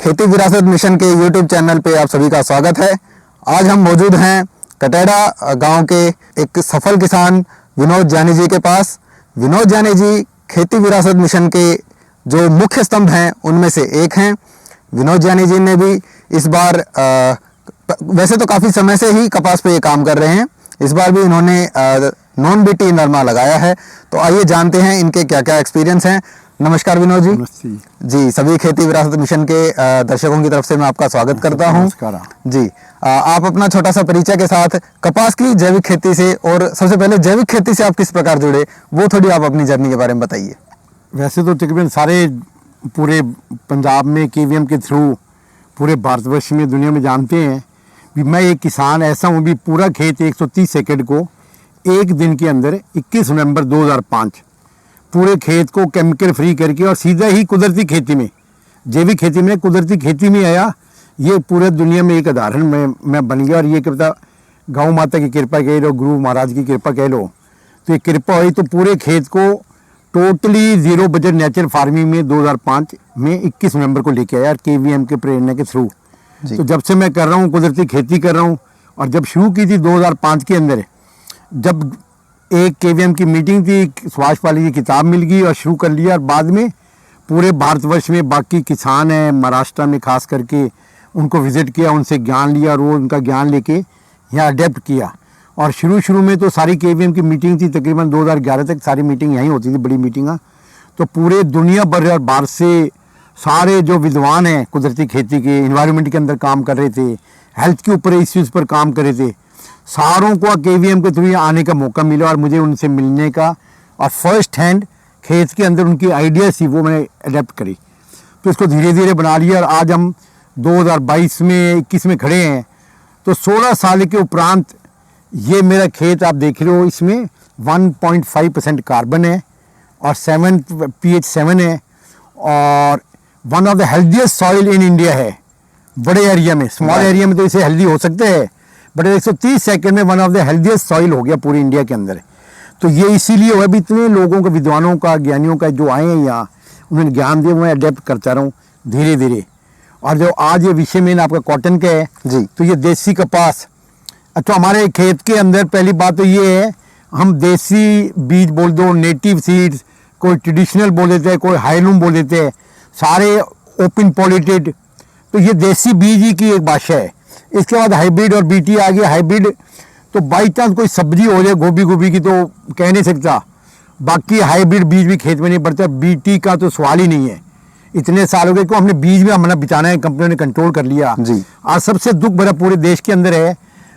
खेती विरासत मिशन के YouTube चैनल पे आप सभी का स्वागत है। आज हम मौजूद हैं कटेड़ा गांव के एक सफल किसान विनोद जानी जी के पास। विनोद जानी जी खेती विरासत मिशन के जो मुख्य स्तंभ हैं उनमें से एक हैं। विनोद जानी जी ने भी इस बार वैसे तो काफ़ी समय से ही कपास पे ये काम कर रहे हैं, इस बार भी इन्होंने नॉन बीटी नरमा लगाया है। तो आइए जानते हैं इनके क्या क्या एक्सपीरियंस हैं। नमस्कार विनोद जी। जी, सभी खेती विरासत मिशन के दर्शकों की तरफ से मैं आपका स्वागत करता हूं। जी, आप अपना छोटा सा परिचय के साथ कपास की जैविक खेती से और सबसे पहले जैविक खेती से आप किस प्रकार जुड़े, वो थोड़ी आप अपनी जर्नी के बारे में बताइए। वैसे तो तकरीबन सारे पूरे पंजाब में केवीएम के थ्रू पूरे भारतवर्ष में दुनिया में जानते हैं कि मैं एक किसान ऐसा हूँ भी पूरा खेत 130 एकड़ को एक दिन के अंदर 21 नवंबर 2005 पूरे खेत को केमिकल फ्री करके और सीधा ही कुदरती खेती में, जैविक खेती में कुदरती खेती में आया। ये पूरे दुनिया में एक उदाहरण मैं बन गया। और ये कृपा गौ माता की कृपा कह लो, गुरु महाराज की कृपा कह लो, तो ये कृपा हुई तो पूरे खेत को totally zero budget natural farming में 2005 में 21 नवंबर को लेके आया केवीएम के प्रेरणा के थ्रू। तो जब से मैं कर रहा हूँ कुदरती खेती कर रहा हूँ। और जब शुरू की थी 2005 के अंदर, जब एक केवीएम की मीटिंग थी, सुभाष पाली की किताब मिल गई और शुरू कर लिया। और बाद में पूरे भारतवर्ष में बाकी किसान हैं, महाराष्ट्र में खास करके, उनको विज़िट किया, उनसे ज्ञान लिया और वो उनका ज्ञान लेके यहाँ अडेप्ट किया। और शुरू में तो सारी केवीएम की मीटिंग थी, तकरीबन 2011 तक सारी मीटिंग यहीं होती थी, बड़ी मीटिंगाँ। तो पूरे दुनिया भर और बाहर से सारे जो विद्वान हैं कुदरती खेती के, इन्वायरमेंट के अंदर काम कर रहे थे, हेल्थ के ऊपर इश्यूज़ पर काम कर रहे थे, सारों को केवीएम के थ्रू आने का मौका मिला और मुझे उनसे मिलने का और फर्स्ट हैंड खेत के अंदर उनकी आइडियाज़ थी वो मैंने अडेप्ट करी। तो इसको धीरे धीरे बना लिया। और आज हम 2022 में 21 में खड़े हैं। तो 16 साल के उपरांत ये मेरा खेत आप देख रहे हो, इसमें 1.5% कार्बन है और 7 pH 7 है और one of the healthiest soil in India है। बड़े एरिया में, स्मॉल एरिया में तो इसे हेल्दी हो सकते हैं, बट 130 सेकंड में one of the healthiest soil हो गया पूरी इंडिया के अंदर। तो ये इसीलिए हुआ भी इतने लोगों का, विद्वानों का, ज्ञानियों का जो आए हैं यहाँ, उन्होंने ज्ञान दिया, मैं अडेप्ट करता रहा हूँ धीरे धीरे। और जो आज ये विषय में आपका कॉटन का है जी, तो ये देसी कपास। अच्छा, हमारे खेत के अंदर पहली बात तो ये है, हम देसी बीज बोल दो, नेटिव सीड्स, कोई ट्रेडिशनल बोल देते हैं, कोई हाईलूम बोल देते हैं, सारे ओपन पॉलिटेड। तो ये देसी बीज ही की एक भाषा है। इसके बाद हाइब्रिड और बीटी आ गया। हाइब्रिड तो बाई चांस कोई सब्जी हो जाए गोभी की तो कह नहीं सकता, बाकी हाइब्रिड बीज भी खेत में नहीं बढ़ता। बीटी का तो सवाल ही नहीं है। इतने साल हो गए को हमने बीज में हमने बिचाना है, कंपनियों ने कंट्रोल कर लिया जी। आज सबसे दुख भरा पूरे देश के अंदर है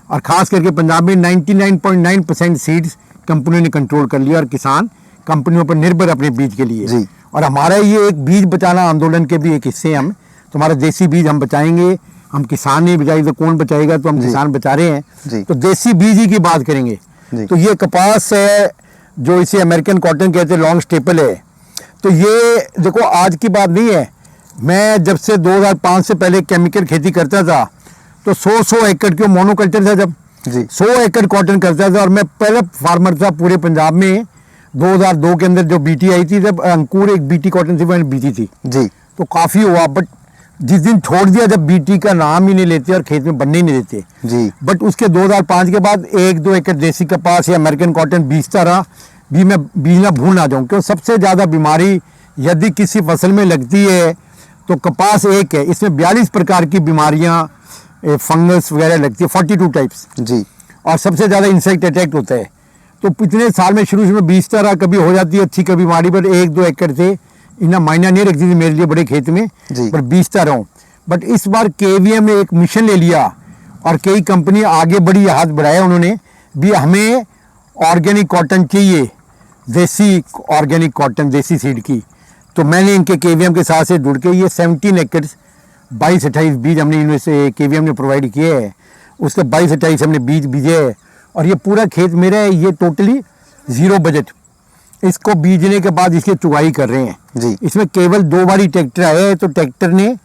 और ख़ास करके पंजाब में 99.9% सीड्स कंपनियों ने कंट्रोल कर लिया और किसान कंपनियों पर निर्भर अपने बीज के लिए जी। और हमारा ये एक बीज बचाना आंदोलन के भी एक हिस्से हम, तो हमारा देसी बीज हम बचाएंगे। हम किसान नहीं बचाएंगे तो कौन बचाएगा, तो हम किसान बचा रहे हैं। तो देसी बीज ही की बात करेंगे। तो ये कपास है जो इसे अमेरिकन कॉटन कहते हैं, लॉन्ग स्टेपल है। तो ये देखो आज की बात नहीं है, मैं जब से 2005 से पहले केमिकल खेती करता था तो 100 एकड़ के मोनोकल्चर था, जब 100 एकड़ कॉटन करता था। और मैं पहले फार्मर था पूरे पंजाब में। 2002 के अंदर जो बीटी आई थी, जब अंकुर एक बीटी कॉटन थी, मैंने बीती थी जी, तो काफ़ी हुआ। बट जिस दिन छोड़ दिया, जब बीटी का नाम ही नहीं लेते और खेत में बनने ही नहीं देते जी। बट उसके 2005 के बाद 1-2 एकड़ देसी कपास या अमेरिकन कॉटन बीजता रहा भी। मैं बीजना भूल ना जाऊँ, क्योंकि सबसे ज़्यादा बीमारी यदि किसी फसल में लगती है तो कपास एक है, इसमें 42 प्रकार की बीमारियाँ, फंगस वगैरह लगती है, 42 टाइप्स जी। और सबसे ज़्यादा इंसेक्ट अटैक होता है। तो पिछले साल में शुरू में बीजता रहा, कभी हो जाती है अच्छी कभी बीमारी, पर 1-2 एकड़ थे, इतना मायना नहीं रखती थी मेरे लिए बड़े खेत में, पर बीजता रहूँ। बट इस बार केवीएम ने एक मिशन ले लिया और कई कंपनी आगे बढ़ी, हाथ बढ़ाया उन्होंने भी, हमें ऑर्गेनिक कॉटन चाहिए, देसी ऑर्गेनिक कॉटन, देसी सीड की। तो मैंने इनके केवीएम के साथ से जुड़ के ये 17 एकड़ 22-28 बीज हमने इनमें से KVM ने प्रोवाइड किए हैं। उसके 22-28 हमने बीज बीजे हैं और ये पूरा खेत मेरा है, ये टोटली 0 बजट। इसको बीजने के बाद इसकी चुगाई कर रहे हैं जी। इसमें केवल 2 बारी ट्रैक्टर आया है, तो ट्रैक्टर ने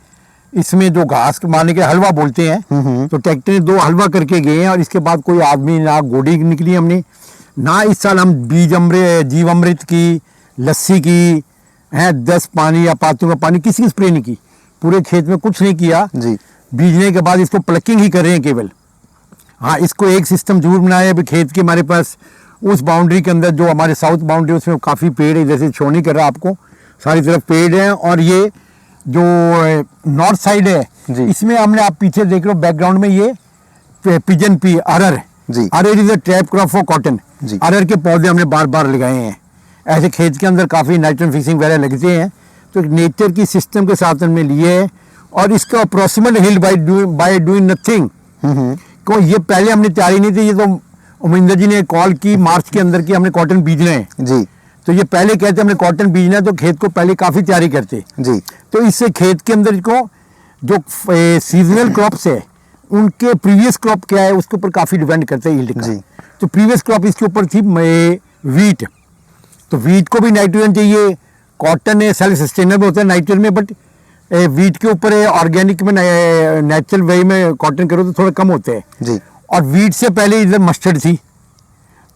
इसमें जो घास मारने के हलवा बोलते हैं, तो ट्रैक्टर ने 2 हलवा करके गए हैं और इसके बाद कोई आदमी ना गोडी निकली हमने ना। इस साल हम जीवामृत की, लस्सी की है 10 पानी या पातियों का पानी किसी की स्प्रे नहीं की, पूरे खेत में कुछ नहीं किया जी। बीजने के बाद इसको प्लकिंग ही कर रहे हैं केवल। हाँ, इसको एक सिस्टम जरूर बनाया है अभी खेत के हमारे पास उस बाउंड्री के अंदर जो हमारे साउथ बाउंड्री उसमें काफ़ी पेड़ है, जैसे शो नहीं कर रहा आपको, सारी तरफ पेड़ हैं। और ये जो नॉर्थ साइड है जी। इसमें हमने, आप पीछे देख लो बैकग्राउंड में, ये पिजन पी अरहर जी। Arhar is a trap crop for cotton. जी। अरहर के पौधे हमने बार बार लगाए हैं। ऐसे खेत के अंदर काफ़ी नाइट्रोजन फिक्सिंग वगैरह लगते हैं, तो नेचर की सिस्टम के साथ हमने लिए है। और इसका approximate hill by doing nothing, को ये पहले हमने तैयारी नहीं थी। ये तो उमिंदर जी ने कॉल की मार्च के अंदर की हमने कॉटन बीजना है जी। तो ये पहले कहते हमने कॉटन बीजना है, तो खेत को पहले काफ़ी तैयारी करते जी। तो इससे खेत के अंदर को जो सीजनल क्रॉप्स है उनके प्रीवियस क्रॉप क्या है उसके ऊपर काफ़ी डिपेंड करते हैं यील्ड का। जी। तो प्रीवियस क्रॉप इसके ऊपर थी वीट, तो वीट को भी नाइट्रोजन चाहिए। कॉटन है सेल्फ सस्टेनेबल होता है नाइट्रोजन में, बट वीट के ऊपर है ऑर्गेनिक में नेचुरल वे में कॉटन करो तो थोड़ा कम होते हैं जी। और वीट से पहले इधर मस्टर्ड थी,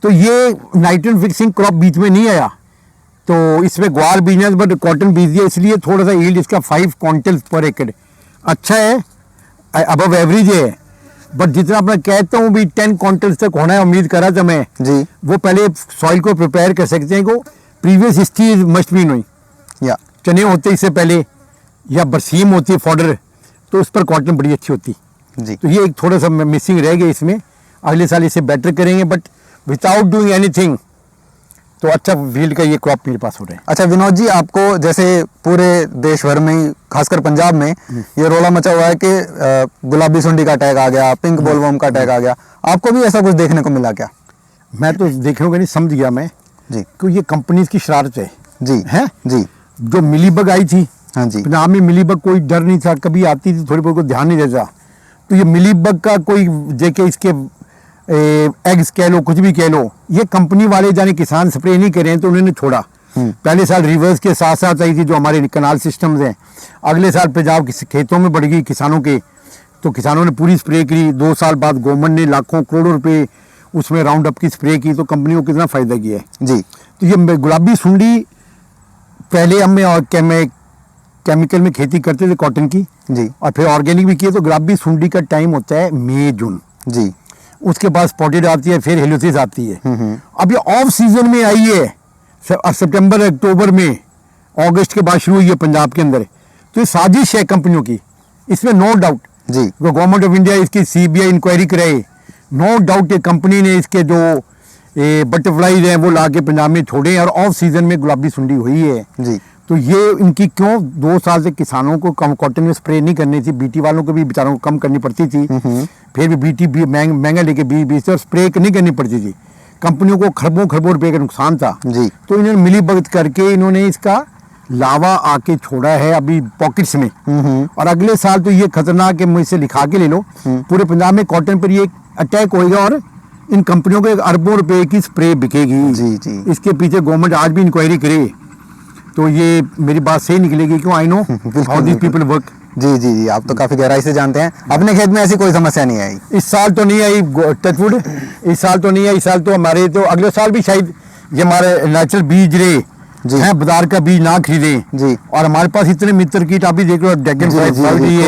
तो ये नाइट्रोजन फिक्सिंग क्रॉप बीच में नहीं आया, तो इसमें ग्वार बीजना बट कॉटन बीज दिया, इसलिए थोड़ा सा यील्ड इसका 5 क्विंटल पर एकड़ अच्छा है, अबव एवरेज है। बट जितना मैं कहता हूँ भी 10 क्विंटल तक होना है, उम्मीद करा था मैं जी। वो पहले सॉइल को प्रिपेयर कर सकते हैं। को previous history must be knowing, या चने होते इससे पहले या बरसीम होती है फॉडर, तो उस पर कॉटन बड़ी अच्छी होती। जी। तो ये एक थोड़ा सा मिसिंग रह गया इसमें, अगले साल इसे बेटर करेंगे, बट विदाउट डूइंग एनीथिंग तो अच्छा फील्ड का ये क्रॉप मेरे पास हो रहा है। अच्छा विनोद जी, आपको जैसे पूरे देश भर में ही, खासकर पंजाब में ये रोला मचा हुआ है कि गुलाबी सुंडी का अटैक आ गया, पिंक बोलवर्म का अटैक आ गया, आपको भी ऐसा कुछ देखने को मिला क्या? मैं तो देखने को नहीं समझ गया मैं जी। कि ये कंपनीज की शरारत है जी। हैं? जी। जो मिलीबग आई थी, हाँ जी। पंजाब में मिलीबग कोई डर नहीं था, कभी आती थी थोड़ी बहुत को ध्यान नहीं देता, तो ये मिलीबग का कोई जेके इसके एग्स कह लो कुछ भी कह लो, ये कंपनी वाले जाने किसान स्प्रे नहीं कर रहे हैं तो उन्होंने छोड़ा। पहले साल रिवर्स के साथ साथ आई थी जो हमारे कनाल सिस्टम्स हैं, अगले साल पंजाब के खेतों में बढ़ गई किसानों के, तो किसानों ने पूरी स्प्रे की। 2 साल बाद गवर्नमेंट ने लाखों करोड़ों रुपए उसमें राउंड अप की स्प्रे की, तो कंपनियों को कितना फ़ायदा किया है जी। तो ये गुलाबी सुंडी पहले हमें केमिकल में खेती करते थे कॉटन की जी। और फिर ऑर्गेनिक भी किए, तो गुलाबी सुंडी का टाइम होता है मई जून, जी। उसके बाद स्पॉटेड आती है, फिर हेलोसिस आती है। अब ये ऑफ सीजन में आई है सितंबर अक्टूबर में, अगस्त के बाद शुरू हुई है पंजाब के अंदर, तो ये साजिश है कंपनियों की, इसमें नो डाउट जी। गवर्नमेंट ऑफ इंडिया इसकी CBI इंक्वायरी कराए, नो डाउट ये कंपनी ने इसके जो बटरफ्लाईज हैं वो ला के पंजाब में छोड़े हैं और ऑफ सीजन में गुलाबी सुंडी हुई है जी। तो ये इनकी क्यों 2 साल से किसानों को कम कॉटन में स्प्रे नहीं करनी थी, बीटी वालों को भी बेचारों को कम करनी पड़ती थी, फिर भी बीटी भी महंगा लेके बीज बेचते और स्प्रे नहीं करनी पड़ती थी, कंपनियों को खरबों खरबों रुपए का नुकसान था जी। तो इन्होंने मिली भगत करके इन्होंने इसका लावा आके छोड़ा है अभी पॉकेट्स में। और अगले साल तो ये खतरनाक है, मुझसे लिखा के ले लो, पूरे पंजाब में कॉटन पर ये अटैक होएगा और इन कंपनियों को अरबों रुपए की स्प्रे बिकेगी। जी। जी। इसके पीछे गवर्नमेंट आज भी इंक्वायरी करे तो ये मेरी बात सही निकलेगी, क्यों I know how this people work. जी। जी। जी। आप तो काफी गहराई से जानते हैं, अपने खेत में ऐसी कोई समस्या नहीं आई? इस साल तो नहीं आई, टचवुड, इस साल तो नहीं आई, इस साल तो हमारे, तो अगले साल भी शायद ये हमारे नेचुरल बीज रहे हैं, बाजार का बीज ना खरीदें जी। और हमारे पास इतने मित्र कीट आप भी देख लो, ड्रैगन फ्लाई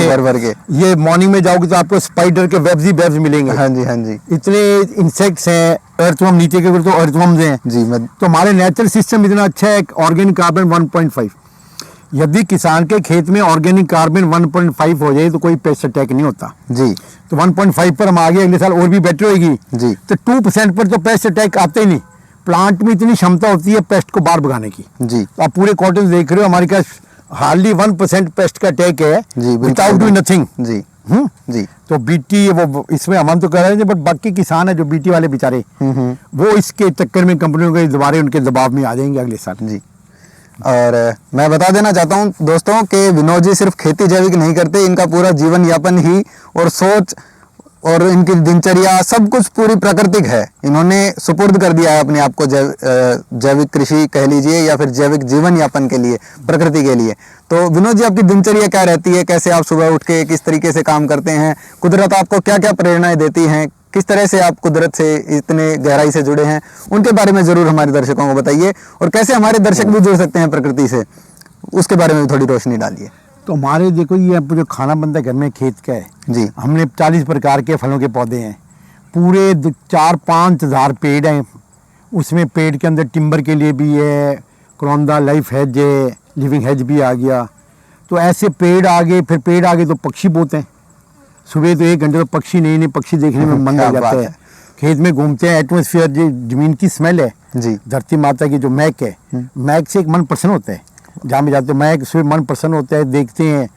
भर भर के, ये मॉर्निंग में जाओगे तो आपको स्पाइडर के वेब्स ही वेब्स मिलेंगे। हाँ जी। हाँ जी। इतने इंसेक्ट्स हैं, अर्थवर्म नीचे के तो अर्थवर्म्स हैं जी। मैं तो हमारे नेचुरल सिस्टम इतना अच्छा है, ऑर्गेनिक कार्बन 1.5, यदि किसान के खेत में ऑर्गेनिक कार्बन 1.5 हो जाए तो कोई पेस्ट अटैक नहीं होता जी। तो 1.5 पर हम आगे अगले साल और भी बेटर होगी जी। तो 2% पर तो पेस्ट अटैक आते ही नहीं, प्लांट में इतनी क्षमता होती है पेस्ट को बाहर भगाने की। जी। तो आप पूरे कॉटन देख रहे हो हमारे पास हार्डली 1% पेस्ट का अटैक है जी, विदाउट डूइंग नथिंग। जी। जी। तो बीटी वो इसमें हम तो कर रहे हैं, बट बाकी किसान है जो बीटी वाले बेचारे वो इसके चक्कर में कंपनियों के दोबारा उनके दबाव में आ जाएंगे अगले साल। जी। और मैं बता देना चाहता हूँ दोस्तों कि विनोद जी सिर्फ खेती जैविक नहीं करते, इनका पूरा जीवन यापन ही और सोच और इनकी दिनचर्या सब कुछ पूरी प्राकृतिक है। इन्होंने सुपुर्द कर दिया है अपने आप को जैविक कृषि कह लीजिए या फिर जैविक जीवन यापन के लिए, प्रकृति के लिए। तो विनोद जी, आपकी दिनचर्या क्या रहती है? कैसे आप सुबह उठ के किस तरीके से काम करते हैं? कुदरत आपको क्या क्या प्रेरणाएं देती हैं? किस तरह से आप कुदरत से इतने गहराई से जुड़े हैं, उनके बारे में जरूर हमारे दर्शकों को बताइए। और कैसे हमारे दर्शक भी जुड़ सकते हैं प्रकृति से, उसके बारे में भी थोड़ी रोशनी डालिए। तो हमारे देखो ये अब जो खाना बनता है घर में खेत का है जी। हमने 40 प्रकार के फलों के पौधे हैं, पूरे 4-5 हज़ार पेड़ हैं। उसमें पेड़ के अंदर टिम्बर के लिए भी है, करौंदा, लाइफ हेज है, लिविंग हेज भी आ गया। तो ऐसे पेड़ आगे, फिर पेड़ आगे तो पक्षी बहुत हैं। सुबह तो 1 घंटे तो पक्षी नए पक्षी देखने में मन क्या आ जाता बात है। है। खेत में घूमते हैं, एटमॉस्फेयर जो जमीन की स्मेल है जी। धरती माता की जो महक है, महक से एक मन प्रसन्न होता है। जहाँ भी जाते हैं महक से मन प्रसन्न होता है। देखते हैं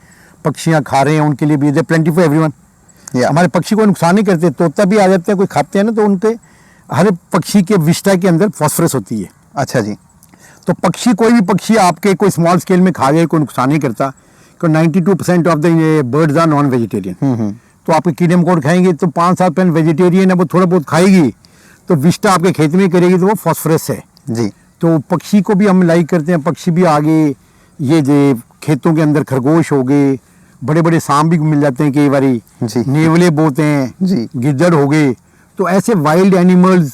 पक्षियाँ खा रहे हैं, उनके लिए भी दे प्लेंटी फॉर एवरीवन। हमारे पक्षी को नुकसान नहीं करते, तोता भी आ जाते हैं, कोई खाते हैं ना, तो उनके हर पक्षी के विष्ठा के अंदर फॉस्फोरस होती है। अच्छा जी। तो पक्षी, कोई भी पक्षी आपके कोई स्मॉल स्केल में खा गए, कोई नुकसान नहीं करता। 92% of the birds are non vegetarian. तो आपके कीड़े मकोड़ खाएंगे तो 5-7% वेजिटेरियन है, वो थोड़ा बहुत खाएगी तो विष्ठा आपके खेत में करेगी, तो वो फॉस्फोरस है जी। तो पक्षी को भी हम लाइक करते हैं। पक्षी भी आगे, ये जो खेतों के अंदर खरगोश हो गए, बड़े बड़े सांप भी मिल जाते हैं कई बारी, नेवले बोते हैं जी, गिद्दड़ हो गए। तो ऐसे वाइल्ड एनिमल्स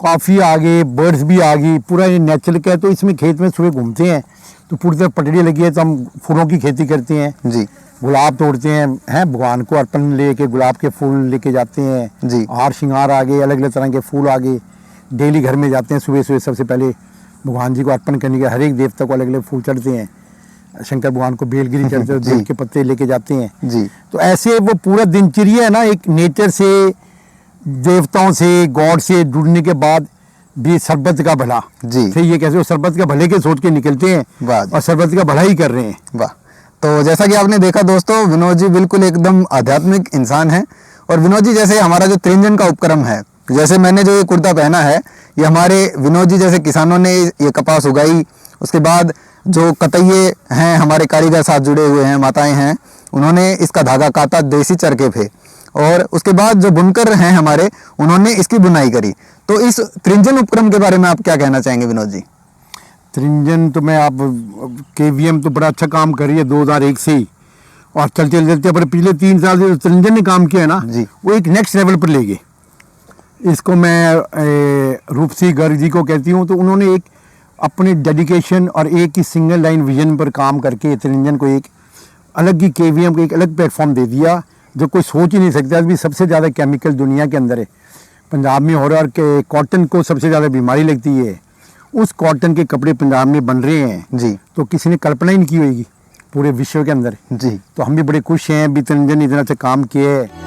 काफ़ी आगे, बर्ड्स भी आ गई। पूरा ये नेचुरल का है। तो इसमें खेत में सुबह घूमते हैं तो पूरी तरह पटड़ियाँ लगी है, तो हम फूलों की खेती करते हैं जी। गुलाब तोड़ते हैं भगवान को अर्पण लेके गुलाब के फूल लेके जाते हैं जी। हार श्रृंगार आ गए, अलग अलग तरह के फूल आ गए। डेली घर में जाते हैं सुबह सुबह, सबसे पहले भगवान जी को अर्पण करने के, हर एक देवता को अलग अलग फूल चढ़ते हैं। शंकर भगवान को बेलगिरी चढ़ते हैं, बेल के पत्ते लेके जाते हैं जी। तो ऐसे वो पूरा दिनचर्या है ना, एक नेचर से, देवताओं से, गॉड से जुड़ने के बाद भी सरबत का भला जी। फिर ये कैसे वो सरबत का भले के सोच के निकलते हैं और सरबत का भला ही कर रहे हैं। वाह। तो जैसा कि आपने देखा दोस्तों, विनोद जी बिल्कुल एकदम आध्यात्मिक इंसान हैं। और विनोद जी, जैसे हमारा जो त्रिंजन का उपक्रम है, जैसे मैंने जो ये कुर्ता पहना है, ये हमारे विनोद जी जैसे किसानों ने ये कपास उगाई। उसके बाद जो कतइये हैं, हमारे कारीगर साथ जुड़े हुए हैं, माताएं हैं, उन्होंने इसका धागा काता देसी चरखे पे, और उसके बाद जो बुनकर हैं हमारे, उन्होंने इसकी बुनाई करी। तो इस त्रिंजन उपक्रम के बारे में आप क्या कहना चाहेंगे विनोद जी? त्रिंजन तो मैं आप KVM तो बड़ा अच्छा काम कर रही है 2001 से ही, और चलते चलते पर पिछले 3 साल से त्रिंजन ने काम किया है ना जी, वो एक नेक्स्ट लेवल पर ले गए इसको। मैं रूपसी गर्ग जी को कहती हूँ, तो उन्होंने एक अपने डेडिकेशन और एक ही सिंगल लाइन विजन पर काम करके त्रिंजन को एक अलग ही KVM को एक अलग प्लेटफॉर्म दे दिया जो कोई सोच ही नहीं सकता। अभी सबसे ज़्यादा केमिकल दुनिया के अंदर है, पंजाब में हो रहा है कि कॉटन को सबसे ज़्यादा बीमारी लगती है। उस कॉटन के कपड़े पंजाब में बन रहे हैं जी, तो किसी ने कल्पना ही नहीं की होगी पूरे विश्व के अंदर जी। तो हम भी बड़े खुश हैं, भी त्रिंजन ने इतना अच्छा काम किया है।